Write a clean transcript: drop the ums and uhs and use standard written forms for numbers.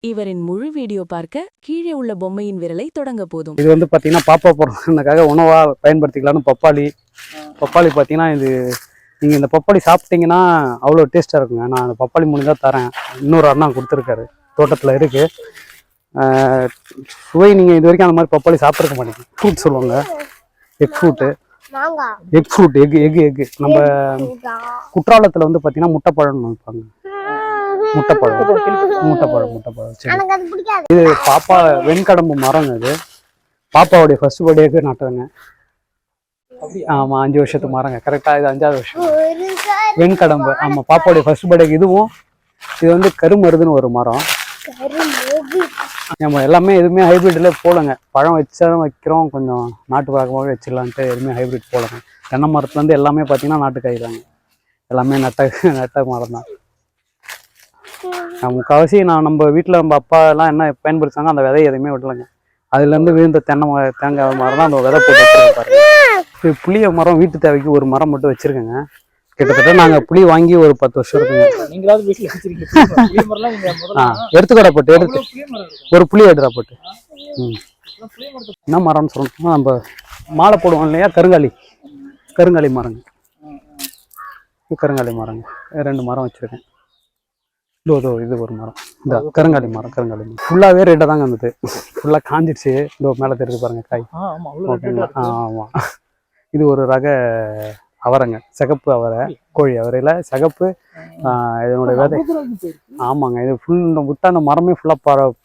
இவரின் முழு வீடியோ பார்க்க கீழே உள்ள பொம்மையின் விரலை தொடங்க போதும். இது வந்து பார்த்தீங்கன்னா பாப்பா போடுறதுக்காக உணவாக பயன்படுத்திக்கலாம்னு பப்பாளி. பப்பாளி பார்த்தீங்கன்னா இது நீங்கள் இந்த பப்பாளி சாப்பிட்டீங்கன்னா அவ்வளோ டேஸ்ட்டாக இருக்குங்க. நான் அந்த பப்பாளி மூணு தான் தரேன். இன்னொரு அண்ணா கொடுத்துருக்காரு, தோட்டத்தில் இருக்குது. சுவை நீங்கள் இது வரைக்கும் அந்த மாதிரி பப்பாளி சாப்பிட்ருக்க மாட்டீங்க. ஃப்ரூட் சொல்லுவாங்க, எக் ஃப்ரூட்டு, எக் நம்ம குற்றாலத்தில் வந்து பார்த்தீங்கன்னா முட்டைப்பழம்னு வைப்பாங்க. முட்டைப்பழம் சரி. இது பாப்பா வெண்கடம்பு மரங்க. இது பாப்பாவுடைய ஃபர்ஸ்ட் பர்த்டேக்கு நட்டதுங்க. ஆமாம், 5 வருஷத்து மரங்க. கரெக்டாக இது 5வது வருஷம் வெண்கடம்பு. ஆமாம், பாப்பாவுடைய ஃபர்ஸ்ட் பர்த்டேக்கு. இதுவும் இது வந்து கருமருதுன்னு ஒரு மரம். நம்ம எல்லாமே எதுவுமே ஹைப்ரிட்ல போலங்க. பழம் வச்சாலும் வைக்கிறோம், கொஞ்சம் நாட்டு பழக்கமாகவே வச்சிடலான்ட்டு எதுவுமே ஹைப்ரிட் போலங்க. தென்னை மரத்துலேருந்து எல்லாமே பார்த்தீங்கன்னா நாட்டுக்காய் தாங்க. எல்லாமே நட்ட மரம் தான். முக்கால்வாசி நம்ம வீட்டில் நம்ம அப்பா எல்லாம் என்ன பயன்படுத்தாங்க, அந்த விதையை எதுவுமே விடலைங்க. அதுலேருந்து விழுந்த தேங்காய் மரம் தான் அந்த விதை போட்டு வச்சிருக்காரு. இது புளிய மரம் வீட்டு தேவைக்கு ஒரு மரம் மட்டும் வச்சிருக்கேங்க. கிட்டத்தட்ட நாங்கள் புளி வாங்கி ஒரு 10 வருஷம் இருக்குங்க. எடுத்துக்கடா போட்டு ஒரு புளி எடுறா போட்டு. என்ன மரம்னு சொல்லணும்னா நம்ம மாலை போடுவோம் இல்லையா, கருங்காலி மரங்க. கருங்காலி மரங்க 2 மரம் வச்சிருக்கேன். இது ஒரு மரம், இந்த கருங்காலி மரம் ஃபுல்லாகவே ரெட்டாக தாங்க இருந்தது. ஃபுல்லாக காஞ்சிடுச்சு. இதோ மேலே தெரிஞ்சு பாருங்க காய். ஆமாம், இது ஒரு ரக அவரைங்க, சிகப்பு அவரை, கோழி அவரையில் சிகப்பு. இதனுடைய விதை ஆமாங்க. இது ஃபுல் விட்டா அந்த மரமே ஃபுல்லாக